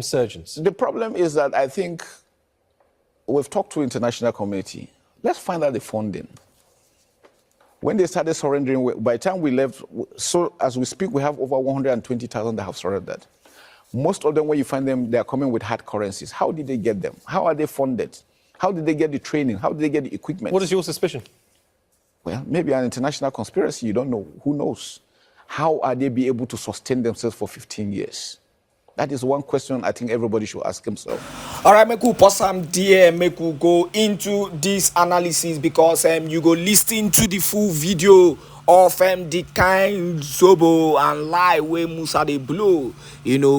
insurgents? The problem is that I think we've talked to international community. Let's find out the funding. When they started surrendering, by the time we left, so as we speak, we have over 120,000 that have surrendered. Most of them, when you find them, they are coming with hard currencies. How did they get them? How are they funded? How did they get the training? How did they get the equipment? What is your suspicion? Well, maybe an international conspiracy, you don't know. Who knows? How are they be able to sustain themselves for 15 years? That is one question I think everybody should ask himself. All right, make we pause some there, make we go into this analysis because you go listen to the full video of the kind zobo and lie where Musa they blow,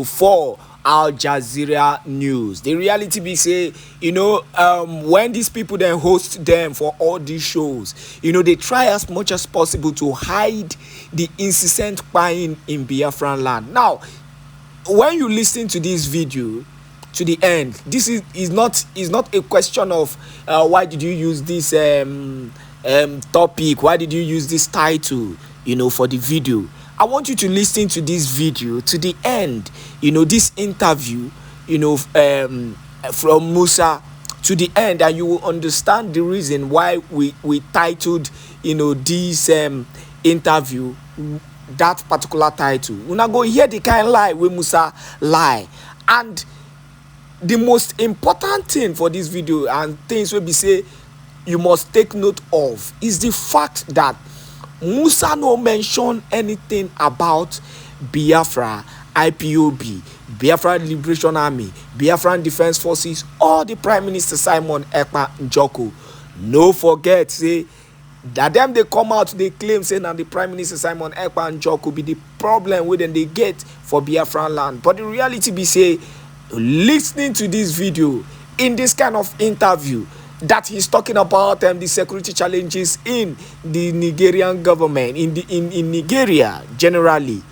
for Al Jazeera News. The reality be say, when these people then host them for all these shows, they try as much as possible to hide the incessant crying in Biafran land. Now, when you listen to this video to the end, this is not a question of why did you use this topic, why did you use this title, for the video. I want you to listen to this video to the end, this interview, from Musa to the end, and you will understand the reason why we titled, this interview that particular title. We're not going to hear the kind of lie where Musa lie. And the most important thing for this video and things will be say you must take note of is the fact that Musa no mention anything about Biafra, IPOB, Biafra Liberation Army, Biafran Defense Forces, or the Prime Minister Simon Èkpá Njoko. No forget, say, that them they come out, they claim saying that the Prime Minister Simon Èkpá Njoko be the problem with them they get for Biafran land. But the reality be say, listening to this video, in this kind of interview, that he's talking about the security challenges in the Nigerian government, in Nigeria generally.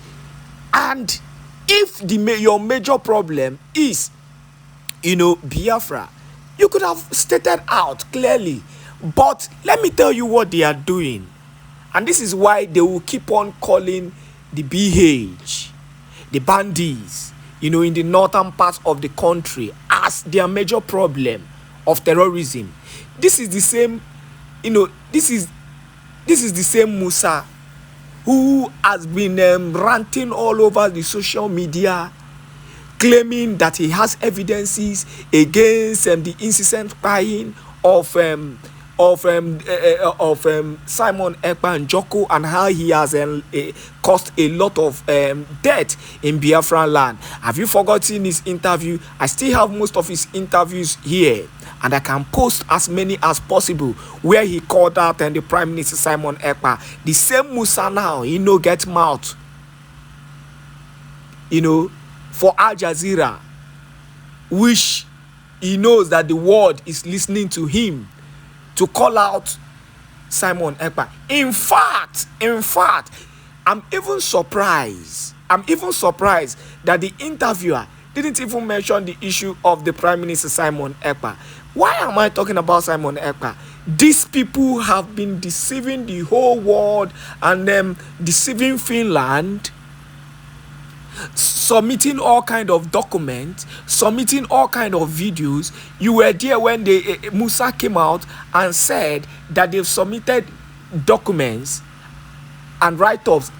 And if your major problem is, Biafra, you could have stated out clearly. But let me tell you what they are doing. And this is why they will keep on calling the BH, the bandits, in the northern part of the country as their major problem of terrorism. This is the same, this is the same Musa who has been ranting all over the social media, claiming that he has evidences against the incessant crying of Simon Èkpá Njoko and how he has caused a lot of death in Biafran land. Have you forgotten his interview? I still have most of his interviews here, and I can post as many as possible where he called out the Prime Minister Simon Èkpá. The same Musa now, he no get mouth, for Al Jazeera, which he knows that the world is listening to him, to call out Simon Èkpá. In fact, I'm even surprised that the interviewer didn't even mention the issue of the Prime Minister Simon Èkpá. Why am I talking about Simon Èkpá? These people have been deceiving the whole world and deceiving Finland, submitting all kind of documents, submitting all kind of videos. You were there when Musa came out and said that they've submitted documents and write-ups,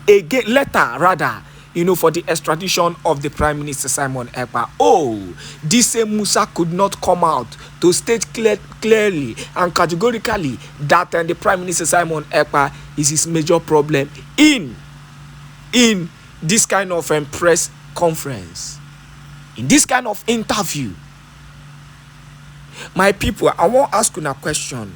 for the extradition of the Prime Minister Simon Èkpá. Oh, this same Musa could not come out to state clearly and categorically that the Prime Minister Simon Èkpá is his major problem in this kind of press conference, in this kind of interview. My people, I want to ask you a question.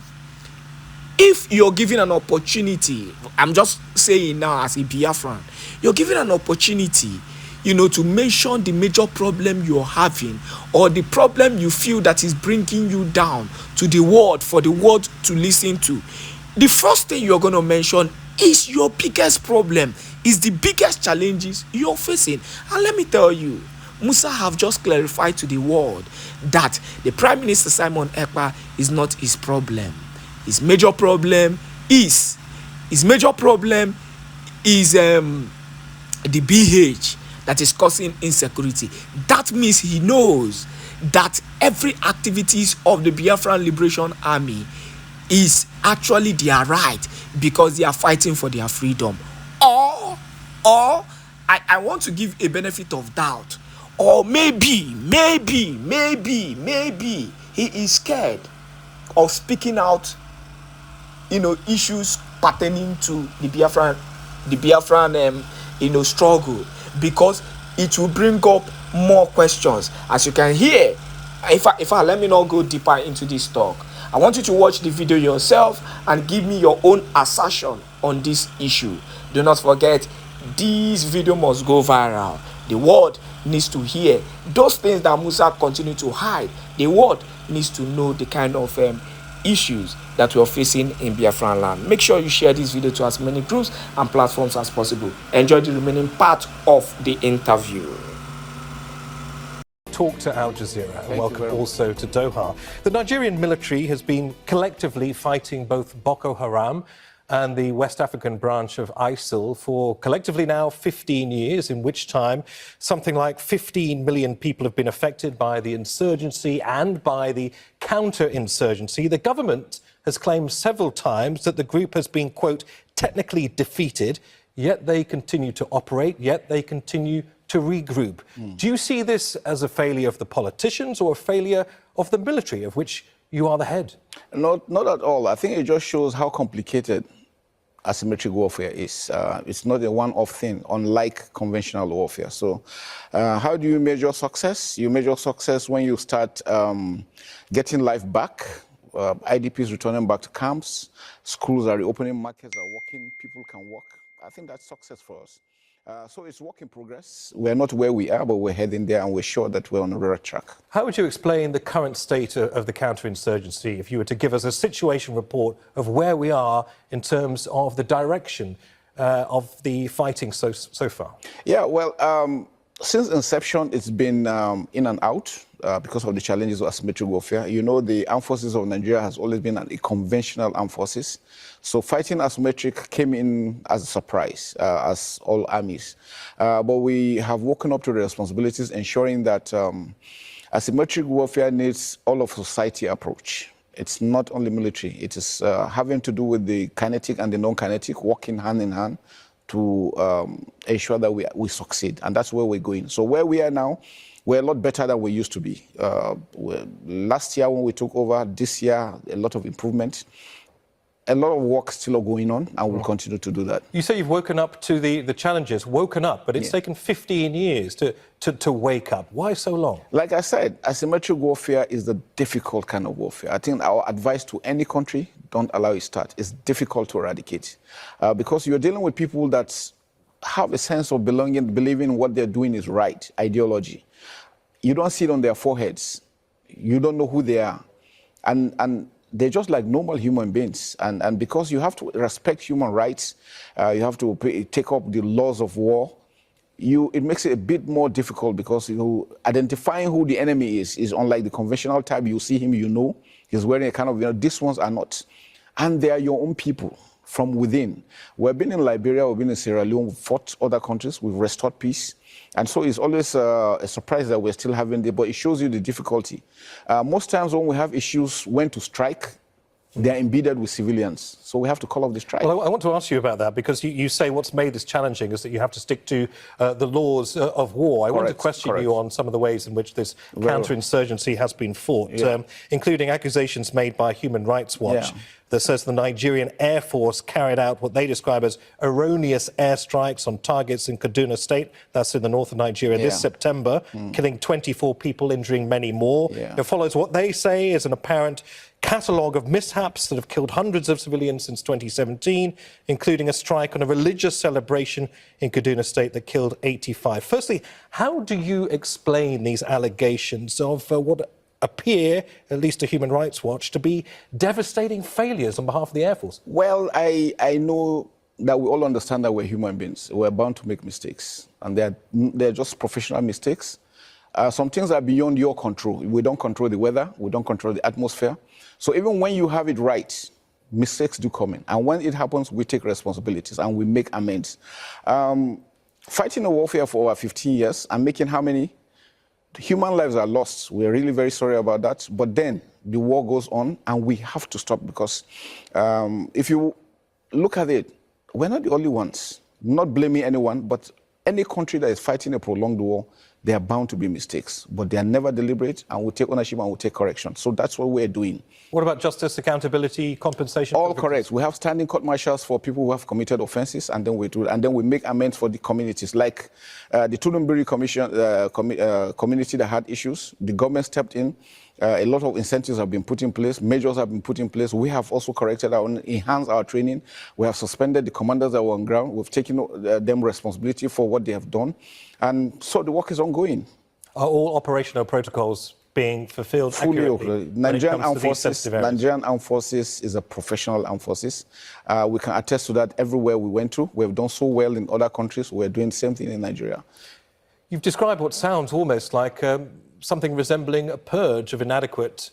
If you're given an opportunity, I'm just saying now as a Biafran, you're given an opportunity, to mention the major problem you're having or the problem you feel that is bringing you down to the world, for the world to listen to, the first thing you're going to mention is your biggest problem, is the biggest challenges you're facing. And let me tell you, Musa have just clarified to the world that the Prime Minister Simon Èkpá is not his problem. His major problem is the BH, that is causing insecurity. That means he knows that every activities of the Biafran Liberation Army is actually their right because they are fighting for their freedom. Or I want to give a benefit of doubt. Or maybe he is scared of speaking out, issues pertaining to the Biafran struggle, because it will bring up more questions. As you can hear, if I let me not go deeper into this talk, I want you to watch the video yourself and give me your own assertion on this issue. Do not forget, this video must go viral. The world needs to hear those things that Musa continue to hide. The world needs to know the kind of issues that we're facing in Biafran land. Make sure you share this video to as many groups and platforms as possible. Enjoy the remaining part of the interview. Talk to Al Jazeera and welcome also to Doha. The Nigerian military has been collectively fighting both Boko Haram and the West African branch of ISIL for collectively now 15 years, in which time something like 15 million people have been affected by the insurgency and by the counter-insurgency. The government has claimed several times that the group has been, quote, technically defeated, yet they continue to operate, yet they continue to regroup. Do you see this as a failure of the politicians or a failure of the military, of which you are the head? Not at all. I think it just shows how complicated asymmetric warfare is. It's not a one-off thing, unlike conventional warfare. So how do you measure success? You measure success when you start getting life back, IDPs returning back to camps, schools are reopening, markets are working, people can work. I think that's success for us. So it's work in progress. We're not where we are, but we're heading there, and we're sure that we're on the right track. How would you explain the current state of the counterinsurgency if you were to give us a situation report of where we are in terms of the direction of the fighting so far? Yeah, well, since inception, it's been in and out because of the challenges of asymmetric warfare. You know, the armed forces of Nigeria has always been a conventional armed forces. So fighting asymmetric came in as a surprise, as all armies. But we have woken up to the responsibilities, ensuring that asymmetric warfare needs all of society approach. It's not only military. It is having to do with the kinetic and the non-kinetic, working hand in hand to ensure that we succeed. And that's where we're going. So where we are now, we're a lot better than we used to be. Last year when we took over, this year, a lot of improvement. A lot of work still going on, and we'll continue to do that. You say you've woken up to the challenges, woken up, but it's taken 15 years to wake up. Why so long? Like I said, asymmetric warfare is the difficult kind of warfare. I think our advice to any country, don't allow it to start. It's difficult to eradicate because you're dealing with people that have a sense of belonging, believing what they're doing is right, ideology. You don't see it on their foreheads. You don't know who they are. And they're just like normal human beings. And because you have to respect human rights, you have to take up the laws of war, it makes it a bit more difficult because identifying who the enemy is unlike the conventional type. You see him, you know, he's wearing a kind of, these ones are not. And they are your own people from within. We've been in Liberia, we've been in Sierra Leone, we've fought other countries, we've restored peace. And so it's always a surprise that we're still having it, but it shows you the difficulty. Most times when we have issues when to strike, they're embedded with civilians. So we have to call off the strike. Well, I want to ask you about that because you say what's made this challenging is that you have to stick to the laws of war. I want to question you on some of the ways in which this counterinsurgency has been fought, including accusations made by Human Rights Watch that says the Nigerian Air Force carried out what they describe as erroneous airstrikes on targets in Kaduna State, that's in the north of Nigeria, this September, killing 24 people, injuring many more. It follows what they say is an apparent catalogue of mishaps that have killed hundreds of civilians since 2017, including a strike on a religious celebration in Kaduna State that killed 85. Firstly, how do you explain these allegations of what appear, at least to Human Rights Watch, to be devastating failures on behalf of the Air Force? Well, I know that we all understand that we're human beings. We're bound to make mistakes, and they're just professional mistakes. Some things are beyond your control. We don't control the weather. We don't control the atmosphere. So even when you have it right, mistakes do come in. And when it happens, we take responsibilities and we make amends. fighting a warfare for over 15 years and making how many human lives are lost. We're really very sorry about that. But then the war goes on and we have to stop because if you look at it, we're not the only ones. Not blaming anyone, but any country that is fighting a prolonged war, there are bound to be mistakes, but they are never deliberate, and we take ownership and we take correction. So that's what we're doing. What about justice, accountability, compensation? All correct. We have standing court martials for people who have committed offences, and then we do, and then we make amends for the communities, like the Tudunbiri community that had issues. The government stepped in. A lot of incentives have been put in place. Measures have been put in place. We have also corrected enhanced our training. We have suspended the commanders that were on ground. We've taken them responsibility for what they have done. And so the work is ongoing. Are all operational protocols being fulfilled accurately? Nigerian Armed Forces is a professional armed forces. We can attest to that everywhere we went to. We have done so well in other countries. We're doing the same thing in Nigeria. You've described what sounds almost like something resembling a purge of inadequate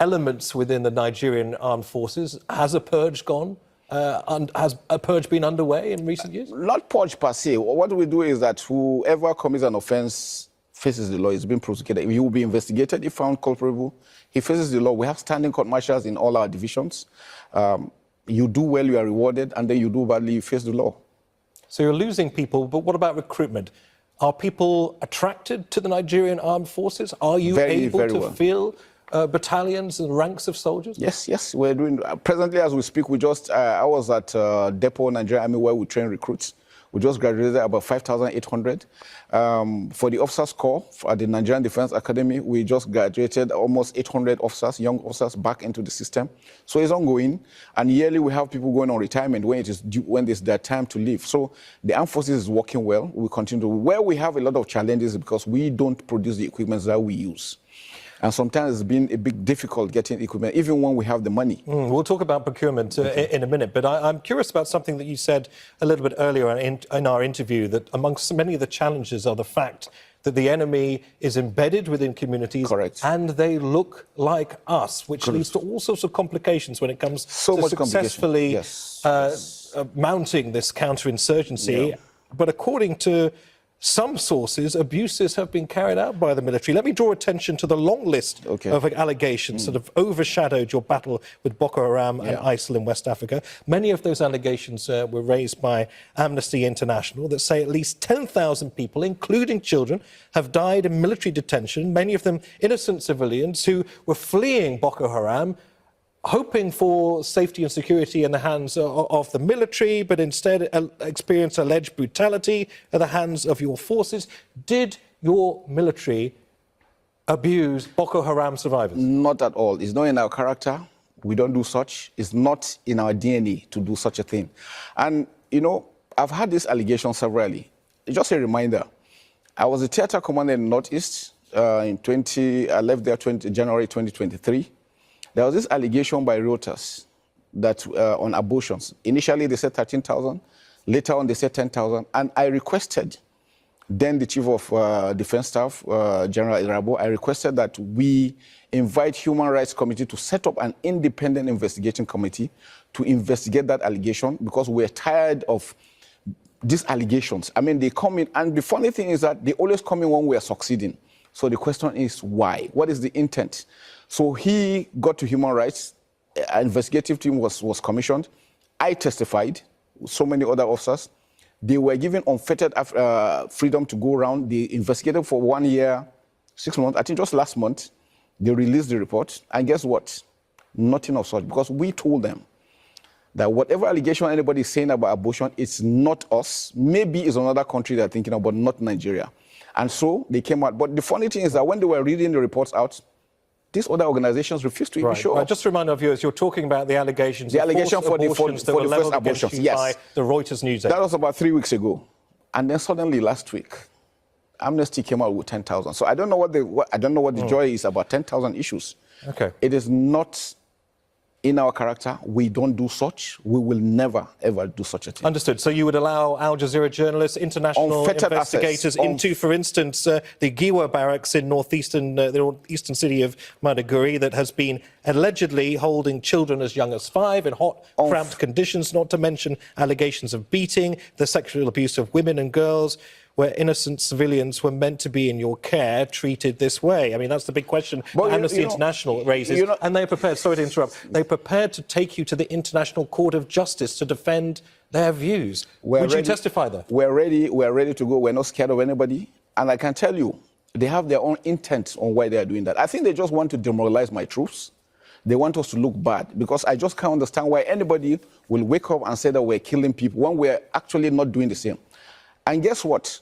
elements within the Nigerian armed forces. Has a purge gone? Has a purge been underway in recent years? Not purge per se. What we do is that whoever commits an offense faces the law. He's been prosecuted. He will be investigated. If found culpable, he faces the law. We have standing court martials in all our divisions. You do well, you are rewarded, and then you do badly, you face the law. So you're losing people, but what about recruitment? Are people attracted to the Nigerian armed forces? Are you able to fill battalions and ranks of soldiers? Yes, we're doing. Presently, as we speak, I was at Depot, Nigerian Army, where we train recruits. We just graduated about 5,800. For the officers corps at the Nigerian Defense Academy, we just graduated almost 800 officers, young officers, back into the system. So it's ongoing. And yearly, we have people going on retirement when it's their time to leave. So the armed forces is working well. We continue. Where we have a lot of challenges is because we don't produce the equipment that we use. And sometimes it's been a bit difficult getting equipment, even when we have the money. We'll talk about procurement in a minute, but I'm curious about something that you said a little bit earlier in our interview, that amongst many of the challenges are the fact that the enemy is embedded within communities. Correct. And they look like us, which leads to all sorts of complications when it comes to successfully mounting this counterinsurgency. Yeah. But according to some sources, abuses have been carried out by the military. Let me draw attention to the long list of allegations that have overshadowed your battle with Boko Haram and ISIL in West Africa. Many of those allegations were raised by Amnesty International that say at least 10,000 people, including children, have died in military detention, many of them innocent civilians who were fleeing Boko Haram, hoping for safety and security in the hands of the military, but instead experience alleged brutality at the hands of your forces. Did your military abuse Boko Haram survivors? Not at all. It's not in our character. We don't do such. It's not in our DNA to do such a thing. And, you know, I've had this allegation severally. Just a reminder, I was a theatre commander in the Northeast. I left there January 2023. There was this allegation by Reuters that on abortions. Initially, they said 13,000. Later on, they said 10,000. And I requested, then the Chief of Defense Staff, General Irabo, I requested that we invite Human Rights Committee to set up an independent investigating committee to investigate that allegation, because we're tired of these allegations. I mean, they come in, and the funny thing is that they always come in when we are succeeding. So the question is why? What is the intent? So he got to human rights. An investigative team was commissioned. I testified, so many other officers. They were given unfettered freedom to go around. They investigated for 1 year, 6 months. I think just last month, they released the report. And guess what? Nothing of such, because we told them that whatever allegation anybody is saying about abortion, it's not us. Maybe it's another country they're thinking about, not Nigeria. And so they came out. But the funny thing is that when they were reading the reports out, these other organizations refused to even show up. Just to remind our viewers, you're talking about the allegations for the first abortions, yes, by the Reuters news agency. That was about 3 weeks ago. And then suddenly last week, Amnesty came out with 10,000. So I don't know what the joy is about 10,000 issues. Okay. It is not in our character, we don't do such. We will never, ever do such a thing. Understood. So you would allow Al Jazeera journalists, international investigators into, for instance, the Giwa barracks in the northeastern city of Maiduguri that has been allegedly holding children as young as 5 in hot, cramped conditions, not to mention allegations of beating, the sexual abuse of women and girls, where innocent civilians were meant to be in your care, treated this way? I mean, that's the big question that Amnesty International raises. And they're prepared, sorry to interrupt, they're prepared to take you to the International Court of Justice to defend their views. Would you testify there? We're ready to go. We're not scared of anybody. And I can tell you, they have their own intent on why they are doing that. I think they just want to demoralize my troops. They want us to look bad, because I just can't understand why anybody will wake up and say that we're killing people when we're actually not doing the same. And guess what?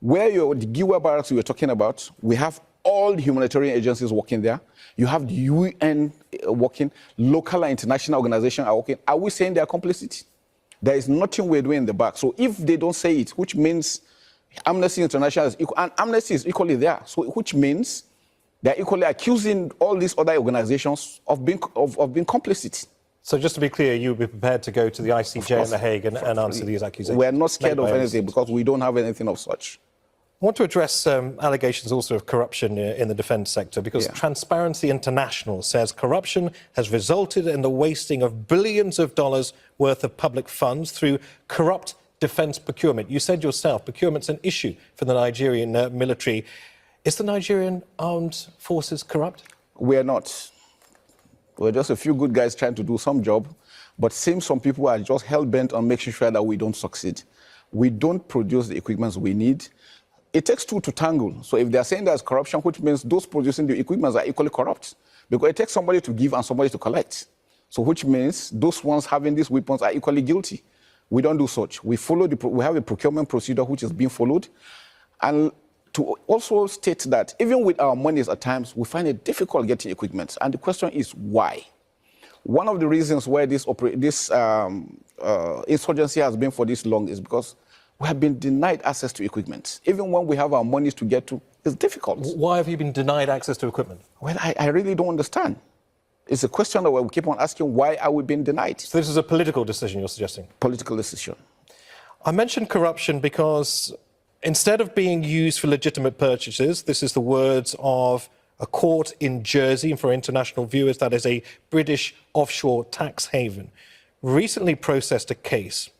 Where the Giwa barracks you were talking about, we have all the humanitarian agencies working there. You have the UN working, local and international organizations are working. Are we saying they are complicit? There is nothing we're doing in the back. So if they don't say it, which means Amnesty International is equal, and Amnesty is equally there, so which means they're equally accusing all these other organizations of being complicit. So just to be clear, you would be prepared to go to the ICJ in The Hague and answer these accusations? We're not scared of anything because we don't have anything of such. I want to address allegations also of corruption in the defence sector, because Transparency International says corruption has resulted in the wasting of billions of dollars worth of public funds through corrupt defence procurement. You said yourself, procurement's an issue for the Nigerian military. Is the Nigerian armed forces corrupt? We are not. We're just a few good guys trying to do some job, but seems some people are just hell-bent on making sure that we don't succeed. We don't produce the equipment we need. It takes two to tangle. So if they're saying there's corruption, which means those producing the equipment are equally corrupt, because it takes somebody to give and somebody to collect. So which means those ones having these weapons are equally guilty. We don't do such. We have a procurement procedure which is being followed. And to also state that even with our monies at times, we find it difficult getting equipment. And the question is why? One of the reasons why this insurgency has been for this long is because we have been denied access to equipment. Even when we have our monies to get to, it's difficult. Why have you been denied access to equipment? Well, I really don't understand. It's a question that we keep on asking, why are we being denied? So this is a political decision you're suggesting? Political decision. I mentioned corruption because instead of being used for legitimate purchases, this is the words of a court in Jersey, and for international viewers, that is a British offshore tax haven, recently processed a case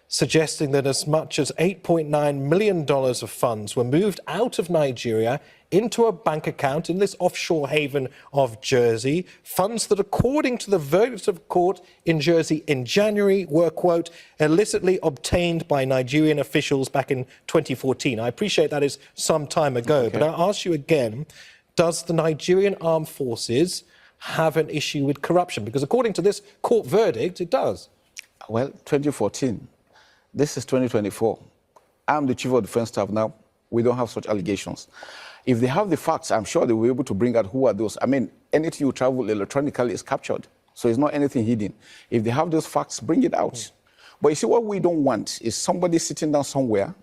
suggesting that as much as $8.9 million of funds were moved out of Nigeria into a bank account in this offshore haven of Jersey, funds that, according to the verdict of court in Jersey in January, were, quote, illicitly obtained by Nigerian officials back in 2014. I appreciate that is some time ago, but I'll ask you again, does the Nigerian armed forces have an issue with corruption? Because according to this court verdict, it does. Well, 2014. This is 2024. I'm the Chief of Defense Staff now. We don't have such allegations. If they have the facts, I'm sure they will be able to bring out who are those. I mean, anything you travel electronically is captured, so it's not anything hidden. If they have those facts, bring it out. But you see, what we don't want is somebody sitting down somewhere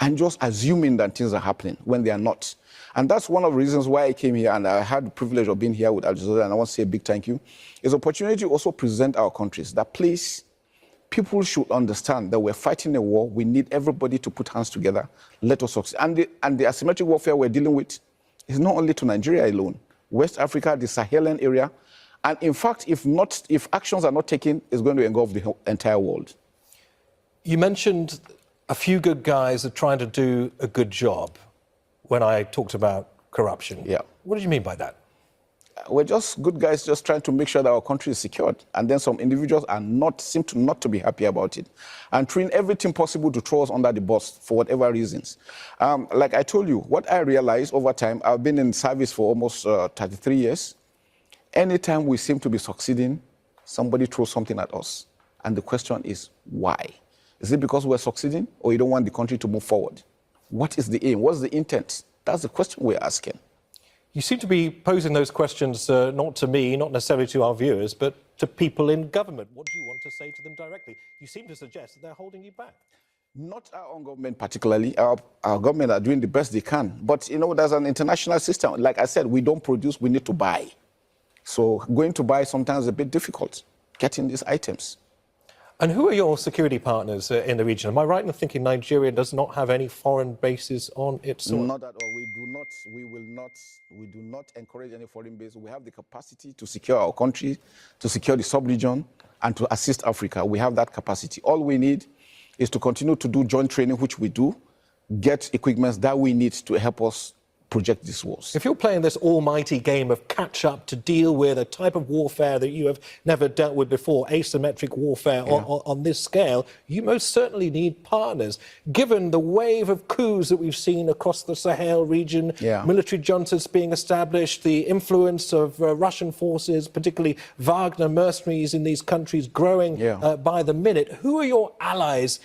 and just assuming that things are happening when they are not. And that's one of the reasons why I came here, and I had the privilege of being here with Al Jazeera, and I want to say a big thank you. It's an opportunity to also present our countries that, please, people should understand that we're fighting a war. We need everybody to put hands together. Let us succeed. And the asymmetric warfare we're dealing with is not only to Nigeria alone. West Africa, the Sahelian area. And in fact, if actions are not taken, it's going to engulf the entire world. You mentioned a few good guys are trying to do a good job when I talked about corruption. Yeah. What did you mean by that? We're just good guys just trying to make sure that our country is secured. And then some individuals seem not to be happy about it and trying everything possible to throw us under the bus for whatever reasons. Like I told you, what I realized over time, I've been in service for almost 33 years. Anytime we seem to be succeeding, somebody throws something at us. And the question is, why? Is it because we're succeeding or you don't want the country to move forward? What is the aim? What's the intent? That's the question we're asking. You seem to be posing those questions not to me, not necessarily to our viewers, but to people in government. What do you want to say to them directly? You seem to suggest that they're holding you back. Not our own government particularly. Our government are doing the best they can. But, you know, there's an international system. Like I said, we don't produce, we need to buy. So going to buy sometimes is a bit difficult, getting these items. And who are your security partners in the region? Am I right in thinking Nigeria does not have any foreign bases on its soil? Not at all. We do not encourage any foreign base. We have the capacity to secure our country, to secure the sub-region, and to assist Africa. We have that capacity. All we need is to continue to do joint training, which we do, get equipment that we need to help us project these wars. If you're playing this almighty game of catch-up to deal with a type of warfare that you have never dealt with before, asymmetric warfare on this scale, you most certainly need partners. Given the wave of coups that we've seen across the Sahel region, military juntas being established, the influence of Russian forces, particularly Wagner mercenaries in these countries growing by the minute, who are your allies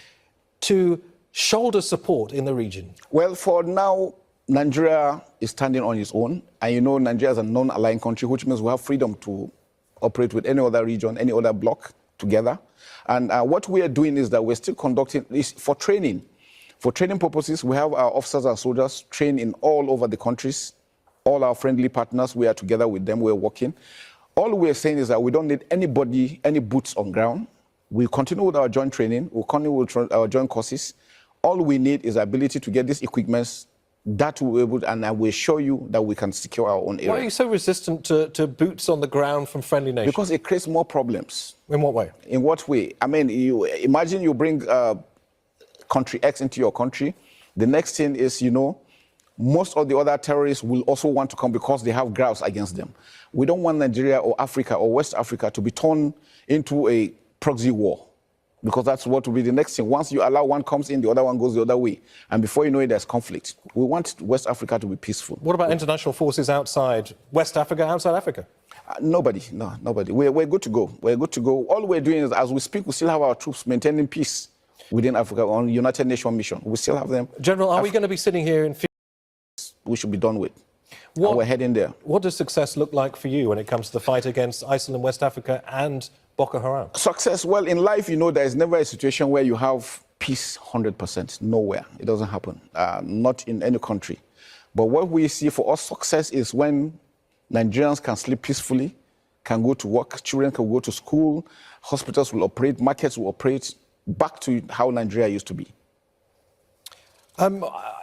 to shoulder support in the region? Well, for now, Nigeria is standing on its own. And you know, Nigeria is a non-aligned country, which means we have freedom to operate with any other region, any other bloc together. And what we are doing is that we're still conducting this for training. For training purposes, we have our officers and soldiers trained in all over the countries. All our friendly partners, we are together with them, we're working. All we're saying is that we don't need anybody, any boots on ground. We continue with our joint training, we'll continue with our joint courses. All we need is the ability to get these equipments that will be able to, and I will show you that we can secure our own area. Why are you so resistant to boots on the ground from friendly nations? Because it creates more problems. In what way? In what way? I mean, you imagine you bring country X into your country. The next thing is, you know, most of the other terrorists will also want to come because they have grounds against them. We don't want Nigeria or Africa or West Africa to be turned into a proxy war, because that's what will be the next thing. Once you allow one comes in, the other one goes the other way. And before you know it, there's conflict. We want West Africa to be peaceful. What about international forces outside West Africa, outside Africa? Nobody. We're good to go. We're good to go. All we're doing is, as we speak, we still have our troops maintaining peace within Africa on United Nations mission. We still have them. General, are we going to be sitting here in... We should be done with. And we're heading there. What does success look like for you when it comes to the fight against ISIL in West Africa and Boko Haram? Success, well, in life, you know, there is never a situation where you have peace 100%. Nowhere. It doesn't happen. Not in any country. But what we see for us, success is when Nigerians can sleep peacefully, can go to work, children can go to school, hospitals will operate, markets will operate, back to how Nigeria used to be.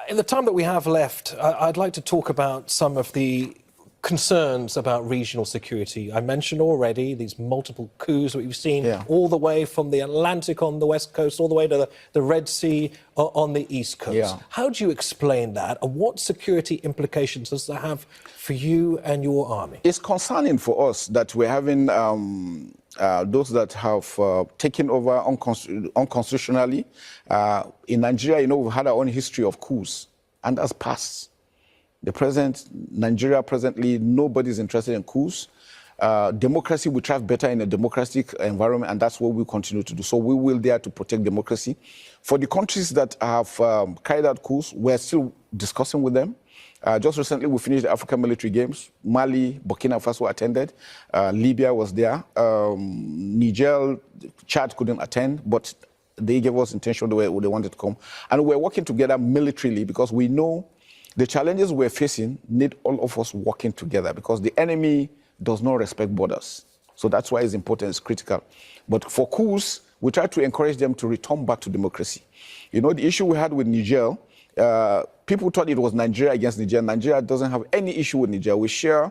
In the time that we have left, I'd like to talk about some of the concerns about regional security. I mentioned already these multiple coups that we've seen all the way from the Atlantic on the west coast, all the way to the Red Sea on the east coast. How do you explain that, and what security implications does that have for you and your army? It's concerning for us that we're having those that have taken over unconstitutionally. In Nigeria, you know, we've had our own history of coups, and that's passed. Nigeria presently, nobody's interested in coups. Democracy will thrive better in a democratic environment, and that's what we continue to do. So we will dare to protect democracy. For the countries that have carried out coups, we're still discussing with them. Just recently, we finished the African military games. Mali, Burkina Faso attended. Libya was there. Niger, Chad couldn't attend, but they gave us intention they wanted to come. And we're working together militarily because we know the challenges we're facing need all of us working together, because the enemy does not respect borders. So that's why it's important, it's critical. But for coups, we try to encourage them to return back to democracy. You know, the issue we had with Niger, people thought it was Nigeria against Niger. Nigeria doesn't have any issue with Niger. We share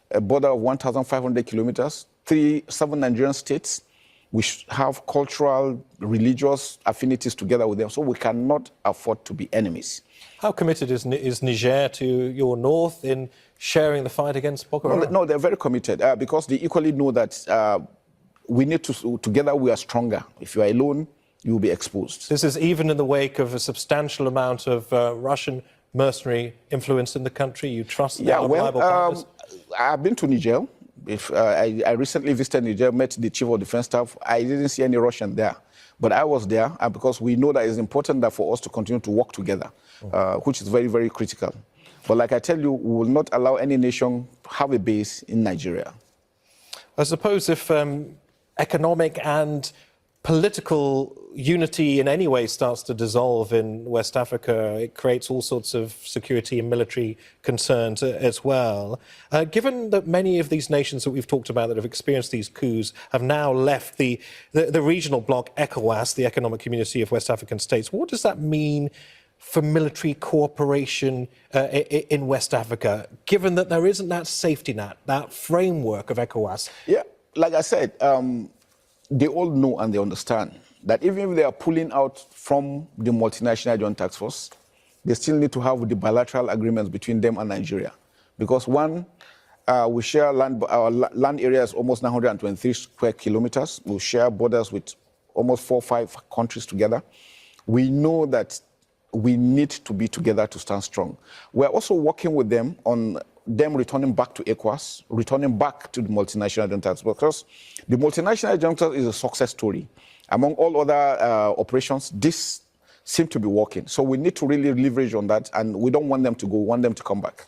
a border of 1,500 kilometers, 7 Nigerian states. We have cultural, religious affinities together with them, so we cannot afford to be enemies. How committed is Niger to your north in sharing the fight against Boko Haram? No, they're very committed because they equally know that we need to, together we are stronger. If you are alone, you will be exposed. This is even in the wake of a substantial amount of Russian mercenary influence in the country. You trust that reliable partners? I've been to Niger. I recently visited Niger, met the chief of defense staff. I didn't see any Russian there, but I was there because we know that it's important that for us to continue to work together, which is very, very critical. But like I tell you, we will not allow any nation have a base in Nigeria. I suppose if economic and political unity in any way starts to dissolve in West Africa, it creates all sorts of security and military concerns as well. Given that many of these nations that we've talked about that have experienced these coups have now left the regional bloc ECOWAS, the Economic Community of West African States, what does that mean for military cooperation in West Africa, given that there isn't that safety net, that framework of ECOWAS? Yeah, like I said, they all know and they understand that even if they are pulling out from the multinational joint task force, they still need to have the bilateral agreements between them and Nigeria. Because one, we share land, our land area is almost 923 square kilometers. We share borders with almost 4 or 5 countries together. We know that we need to be together to stand strong. We're also working with them on them returning back to ECOWAS, returning back to the multinational joint task force, because the multinational joint task force is a success story. Among all other operations, this seems to be working. So we need to really leverage on that, and we don't want them to go, we want them to come back.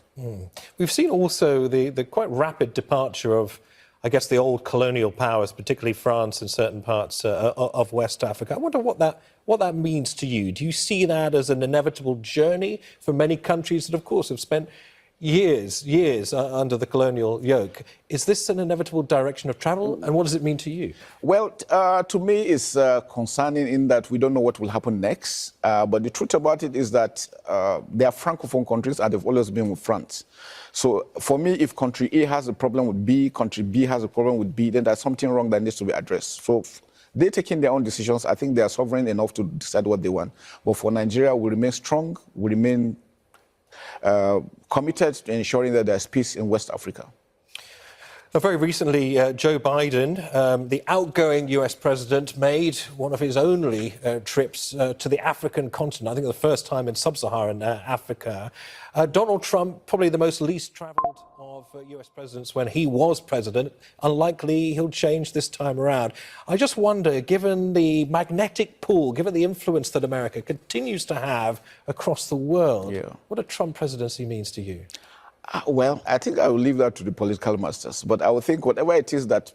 We've seen also the quite rapid departure of, I guess, the old colonial powers, particularly France and certain parts of West Africa. I wonder what that means to you. Do you see that as an inevitable journey for many countries that, of course, have spent years under the colonial yoke? Is this an inevitable direction of travel, and what does it mean to you? Well, to me, it's concerning in that we don't know what will happen next. But the truth about it is that they are Francophone countries, and they've always been with France. So for me, if country A has a problem with B, country B has a problem with B, then there's something wrong that needs to be addressed. So they're taking their own decisions. I think they are sovereign enough to decide what they want. But for Nigeria, we remain strong. We remain committed to ensuring that there's peace in West Africa. Very recently, Joe Biden, the outgoing US president, made one of his only trips to the African continent, I think the first time in sub-Saharan Africa. Donald Trump, probably the most least travelled of US presidents when he was president. Unlikely he'll change this time around. I just wonder, given the magnetic pull, given the influence that America continues to have across the world, what a Trump presidency means to you. Well, I think I will leave that to the political masters. But I would think whatever it is that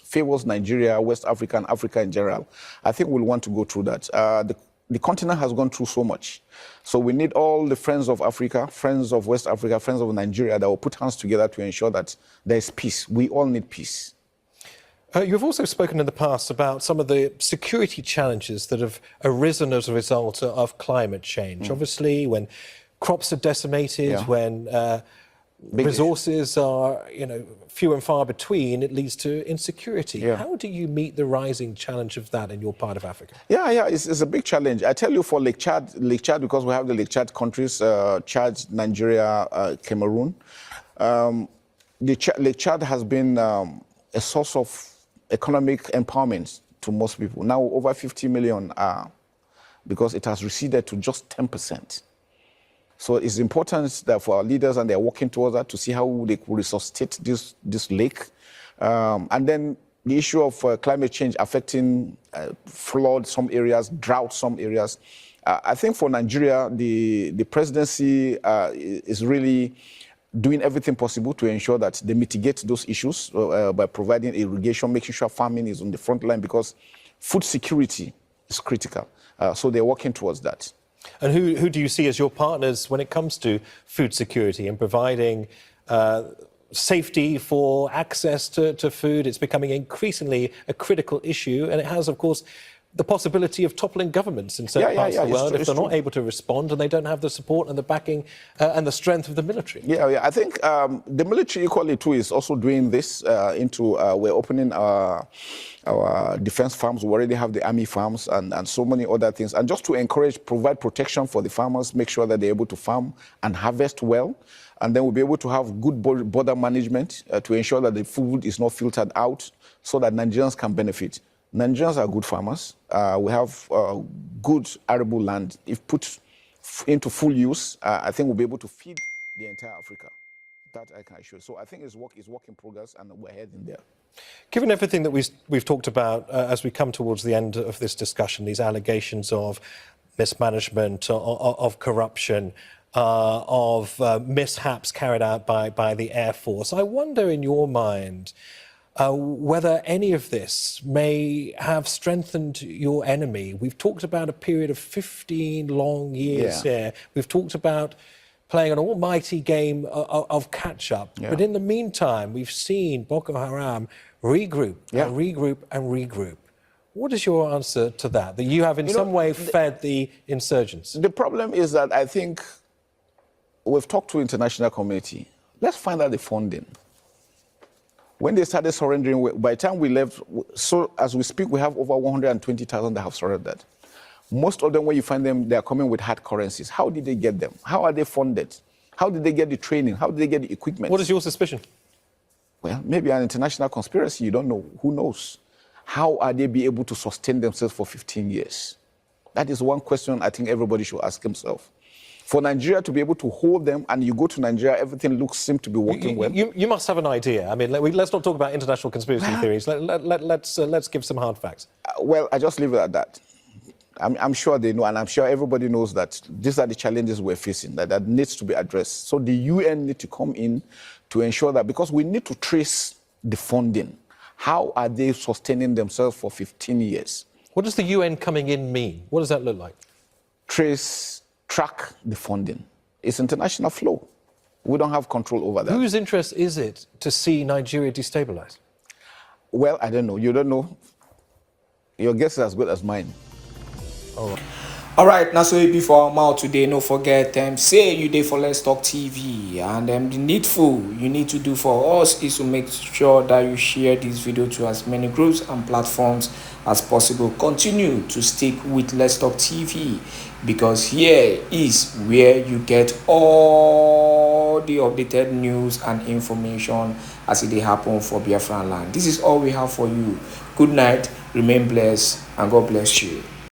favors Nigeria, West Africa, and Africa in general, I think we'll want to go through that. The continent has gone through so much. So we need all the friends of Africa, friends of West Africa, friends of Nigeria that will put hands together to ensure that there is peace. We all need peace. You've also spoken in the past about some of the security challenges that have arisen as a result of climate change. Obviously, when crops are decimated, when resources are, few and far between, it leads to insecurity. How do you meet the rising challenge of that in your part of Africa? It's a big challenge. I tell you, for Lake Chad, because we have the Lake Chad countries, Chad, Nigeria, Cameroon, Lake Chad has been a source of economic empowerment to most people. Now over 50 million because it has receded to just 10%. So it's important that for our leaders, and they're working towards that, to see how they could resuscitate this lake. And then the issue of climate change affecting flood some areas, drought some areas. I think for Nigeria, the presidency is really doing everything possible to ensure that they mitigate those issues by providing irrigation, making sure farming is on the front line, because food security is critical. So they're working towards that. And who do you see as your partners when it comes to food security and providing safety for access to food? It's becoming increasingly a critical issue, and it has, of course, the possibility of toppling governments in certain parts of the world if they're not able to respond and they don't have the support and the backing and the strength of the military. I think the military equally too is also doing this we're opening our defense farms. We already have the army farms and so many other things. And just to encourage, provide protection for the farmers, make sure that they're able to farm and harvest well. And then we'll be able to have good border management to ensure that the food is not filtered out so that Nigerians can benefit. Nigerians are good farmers. We have good arable land. If put into full use, I think we'll be able to feed the entire Africa. That I can assure. So I think it's work in progress, and we're heading there. Given everything that we've talked about as we come towards the end of this discussion, these allegations of mismanagement, of corruption, of mishaps carried out by the Air Force, I wonder, in your mind, whether any of this may have strengthened your enemy. We've talked about a period of 15 long years here. We've talked about playing an almighty game of catch-up. But in the meantime, we've seen Boko Haram regroup and regroup and regroup. What is your answer to that? That you have in some way fed the insurgents? The problem is that I think we've talked to international community. Let's find out the funding. When they started surrendering, by the time we left, so as we speak, we have over 120,000 that have surrendered. Most of them, when you find them, they are coming with hard currencies. How did they get them? How are they funded? How did they get the training? How did they get the equipment? What is your suspicion? Well, maybe an international conspiracy. You don't know. Who knows? How are they be able to sustain themselves for 15 years? That is one question I think everybody should ask himself. For Nigeria to be able to hold them, and you go to Nigeria, everything seems to be working well. You must have an idea. I mean, let's not talk about international conspiracy theories. Let's give some hard facts. Well, I just leave it at that. I'm sure they know, and I'm sure everybody knows that these are the challenges we're facing, that needs to be addressed. So the UN need to come in to ensure that, because we need to trace the funding. How are they sustaining themselves for 15 years? What does the UN coming in mean? What does that look like? Track the funding. It's international flow. We don't have control over that. Whose interest is it to see Nigeria destabilized? Well, I don't know. You don't know. Your guess is as good as mine. All right, now so before I'm out today, don't forget say you dey for Let's Talk TV, and the needful you need to do for us is to make sure that you share this video to as many groups and platforms as possible. Continue to stick with Let's Talk TV, because here is where you get all the updated news and information as it happen for Biafran land. This is all we have for you. Good night, remain blessed, and God bless you.